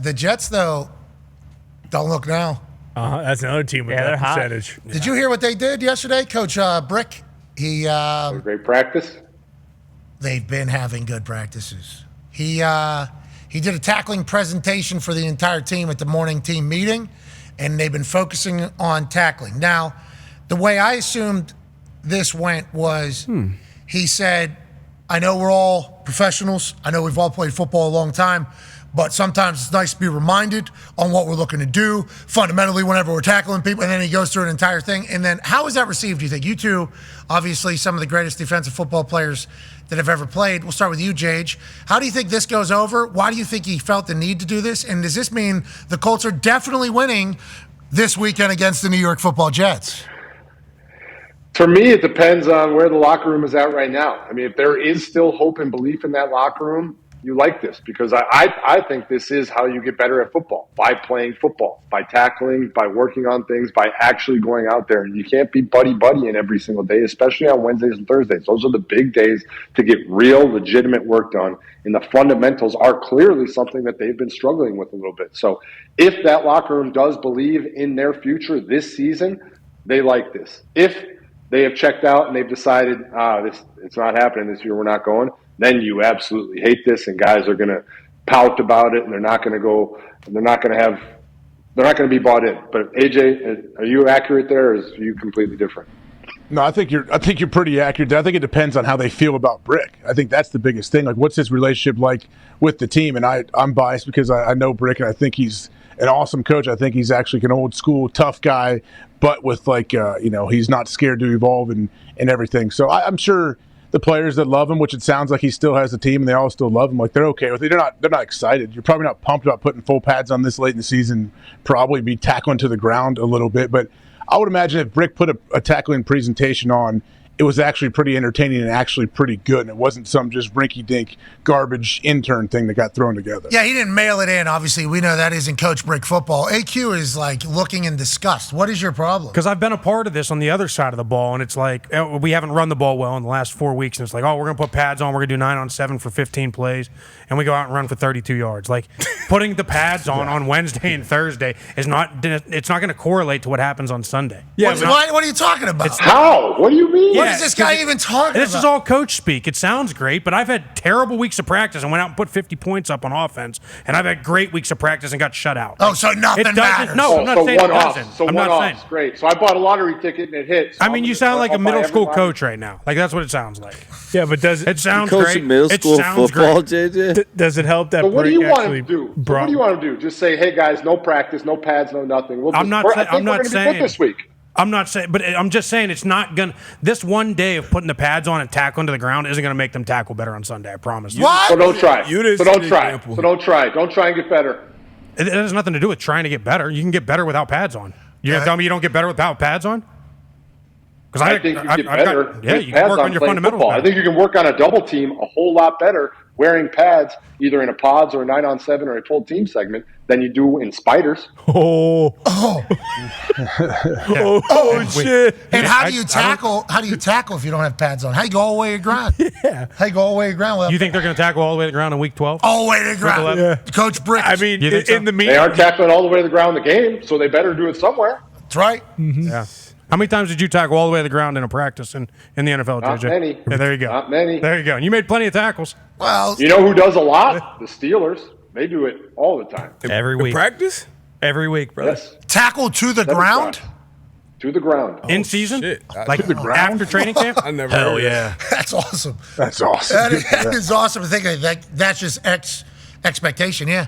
The Jets, though, don't look now. That's another team with that percentage. Did you hear what they did yesterday? Coach Brick, great practice. They've been having good practices. He did a tackling presentation for the entire team at the morning team meeting, and they've been focusing on tackling. Now, the way I assumed this went was he said, I know we're all professionals. I know we've all played football a long time, but sometimes it's nice to be reminded on what we're looking to do fundamentally whenever we're tackling people. And then he goes through an entire thing. And then how is that received, do you think? You two, obviously, some of the greatest defensive football players that have ever played. We'll start with you, Jage. How do you think this goes over? Why do you think he felt the need to do this? And does this mean the Colts are definitely winning this weekend against the New York Football Jets? For me, it depends on where the locker room is at right now. I mean, if there is still hope and belief in that locker room, you like this, because I think this is how you get better at football, by playing football, by tackling, by working on things, by actually going out there. You can't be buddy-buddying every single day, especially on Wednesdays and Thursdays. Those are the big days to get real, legitimate work done. And the fundamentals are clearly something that they've been struggling with a little bit. So if that locker room does believe in their future this season, they like this. If they have checked out and they've decided, it's not happening this year, we're not going, then you absolutely hate this, and guys are going to pout about it, and they're not going to be bought in. But AJ, are you accurate there, or is you completely different? No, I think you're pretty accurate. I think it depends on how they feel about Brick. I think that's the biggest thing. Like, what's his relationship like with the team? And I'm biased because I know Brick, and I think he's an awesome coach. I think he's actually an old school tough guy, but with he's not scared to evolve and everything. So I'm sure the players that love him, which it sounds like he still has a team and they all still love him, like they're okay with it. They're not excited. You're probably not pumped about putting full pads on this late in the season, probably be tackling to the ground a little bit. But I would imagine if Brick put a tackling presentation on, it was actually pretty entertaining and actually pretty good. And it wasn't some just rinky-dink garbage intern thing that got thrown together. Yeah, he didn't mail it in. Obviously, we know that isn't Coach Brick football. AQ is like looking in disgust. What is your problem? Because I've been a part of this on the other side of the ball, and it's like we haven't run the ball well in the last 4 weeks, and it's like, we're going to put pads on. We're going to do 9-on-7 for 15 plays, and we go out and run for 32 yards. Like, putting the pads on Wednesday and Thursday it's not going to correlate to what happens on Sunday. Yeah, what are you talking about? How? What do you mean? What is this guy even talking about? This is all coach speak. It sounds great, but I've had terrible weeks of practice and went out and put 50 points up on offense, and I've had great weeks of practice and got shut out. Oh, so nothing matters. No, I'm not saying it doesn't. So I'm one not saying. Great. So I bought a lottery ticket and it hit. So you sound like a middle school coach right now. Like, that's what it sounds like. Yeah, but it sounds coach great? Middle school football, JJ? Does it help that? So what do you want to do? What do you want to do? Just say, hey guys, no practice, no pads, no nothing. I'm not saying this week. I'm not saying, but I'm just saying it's not gonna. This one day of putting the pads on and tackling to the ground isn't gonna make them tackle better on Sunday. I promise. What? So don't try. Don't try. Don't try and get better. It has nothing to do with trying to get better. You can get better without pads on. You're gonna tell me you don't get better without pads on? Because I think you get better. You can work on your fundamentals. I think you can work on a double team a whole lot better wearing pads, either in a pods or a 9-on-7 or a full team segment, than you do in spiders. Shit! And how do you tackle? How do you tackle if you don't have pads on? How do you go all the way to the ground? Yeah. How you go all the way to the ground? You think they're going to tackle all the way to the ground in week 12? All the way to the ground. Yeah. Coach Brick. I mean, so? in the meeting, they are tackling all the way to the ground in the game, so they better do it somewhere. That's right. Mm-hmm. Yeah. How many times did you tackle all the way to the ground in a practice in the NFL, Not JJ? many. Yeah, there you go. Not many. There you go. And you made plenty of tackles. Well, you know who does a lot? The Steelers. They do it all the time. Every week. practice? Every week, brother. Yes. tackle to the ground? To the ground. In season? Shit. Like To the ground? after training camp? I never heard of yeah. That's awesome. That's awesome. That is awesome to think of. That's just expectation, yeah.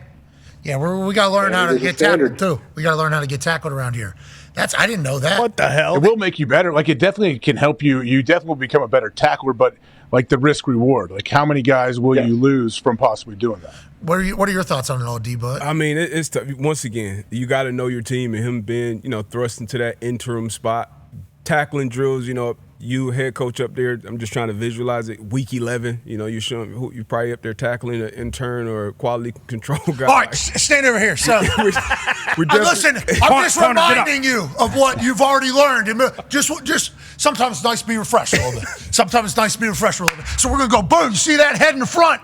Yeah, we got to learn how to get tackled, too. We got to learn how to get tackled around here. I didn't know that. What the hell? It will make you better. Like, it definitely can help you. You definitely will become a better tackler, but like the risk reward. Like, how many guys will you lose from possibly doing that? What are your thoughts on it all, D-Bud? I mean, it's tough. Once again, you got to know your team, and him being, thrust into that interim spot. Tackling drills, you head coach up there, I'm just trying to visualize it. Week 11, you're showing you're probably up there tackling an intern or a quality control guy. All right, stand over here. So, listen, I'm just reminding you of what you've already learned. And just sometimes it's nice to be refreshed a little bit. Sometimes it's nice to be refreshed a little bit. So we're gonna go boom. You see that? Head in the front,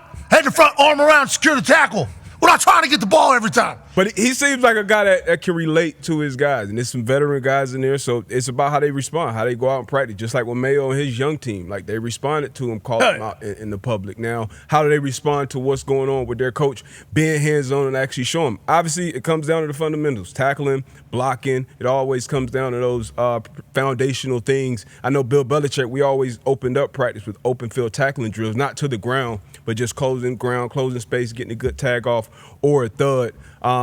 arm around, secure the tackle. We're not trying to get the ball every time. But he seems like a guy that can relate to his guys, and there's some veteran guys in there, so it's about how they respond, how they go out and practice, just like with Mayo and his young team. Like, they responded to him, calling him out in the public. Now, how do they respond to what's going on with their coach being hands-on and actually show them? Obviously, it comes down to the fundamentals, tackling, blocking. It always comes down to those foundational things. I know Bill Belichick, we always opened up practice with open field tackling drills, not to the ground, but just closing ground, closing space, getting a good tag off or a thud.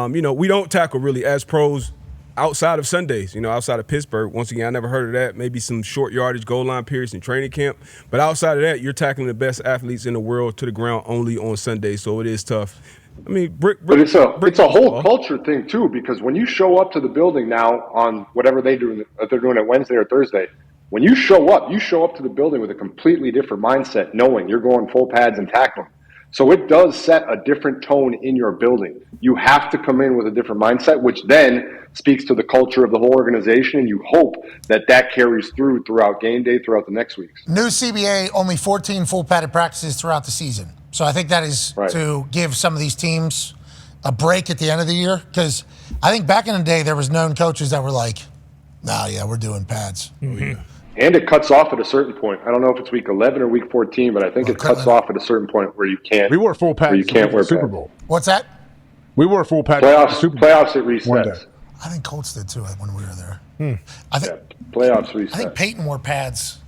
We don't tackle really as pros outside of Sundays, outside of Pittsburgh. Once again, I never heard of that. Maybe some short yardage goal line periods in training camp. But outside of that, you're tackling the best athletes in the world to the ground only on Sundays, so it is tough. I mean, but it's a whole culture thing too, because when you show up to the building now on whatever they're doing it Wednesday or Thursday, when you show up to the building with a completely different mindset, knowing you're going full pads and tackling. So it does set a different tone in your building. You have to come in with a different mindset, which then speaks to the culture of the whole organization, and you hope that carries throughout game day, throughout the next weeks. New CBA, only 14 full padded practices throughout the season. So I think that is right. To give some of these teams a break at the end of the year, because I think back in the day there was known coaches that were like, we're doing pads. Mm-hmm. And it cuts off at a certain point. I don't know if it's week 11 or week 14, but I think it cuts off at a certain point where you can't. We wore full pads. You can't wear Super Bowl. What's that? We wore full pads. Playoffs it resets. I think Colts did too when we were there. Playoffs reset. I think Peyton wore pads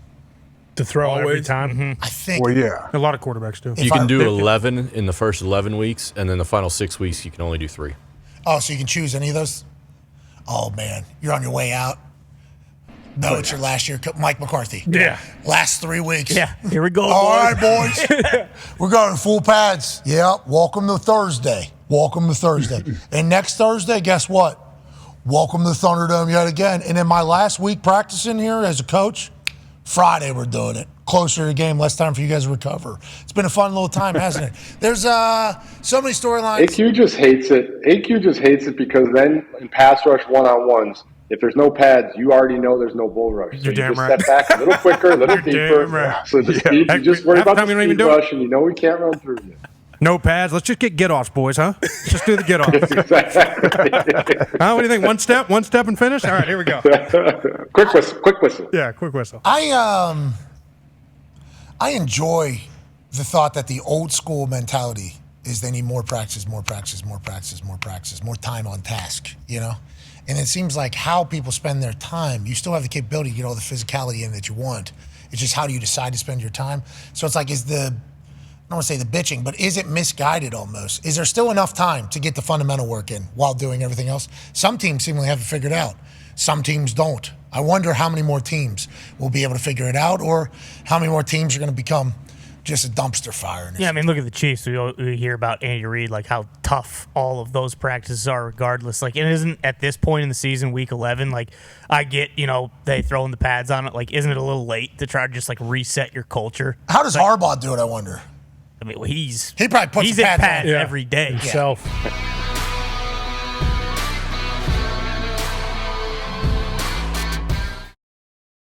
to throw Always. every time. I think. Well, yeah. A lot of quarterbacks do. You can do 11 in the first 11 weeks, and then the final 6 weeks you can only do 3. Oh, so you can choose any of those? Oh, man. You're on your way out. No, it's your last year. Mike McCarthy. Yeah. Last 3 weeks. Yeah. Here we go. All right, boys. We're going full pads. Yeah. Welcome to Thursday. And next Thursday, guess what? Welcome to Thunderdome yet again. And in my last week practicing here as a coach, Friday we're doing it. Closer to the game, less time for you guys to recover. It's been a fun little time, hasn't it? There's so many storylines. AQ just hates it because then in pass rush one-on-ones, if there's no pads, you already know there's no bull rush. So You're you damn just right. step back a little quicker, a little deeper. Right. So the speed, you just worry Half the about time the we don't even speed do it. rush, and you know we can't run through you. No pads. Let's just get offs, boys, huh? Let's just do the get off. Exactly. What do you think? One step and finish? All right, here we go. Quick whistle. Yeah, quick whistle. I enjoy the thought that the old school mentality is they need more practice, more time on task, And it seems like how people spend their time, you still have the capability to get all the physicality in that you want. It's just how do you decide to spend your time? So it's like, I don't want to say the bitching, but is it misguided almost? Is there still enough time to get the fundamental work in while doing everything else? Some teams seemingly have it figured out. Some teams don't. I wonder how many more teams will be able to figure it out, or how many more teams are going to become just a dumpster fire. Yeah, I mean, look at the Chiefs. We hear about Andy Reid, like how tough all of those practices are regardless. Like, it isn't at this point in the season, week 11, like, I get, they throwing the pads on it. Like, isn't it a little late to try to just, like, reset your culture? How does Harbaugh do it, I wonder? I mean, he probably puts he's the at pads pads on. every day. Himself.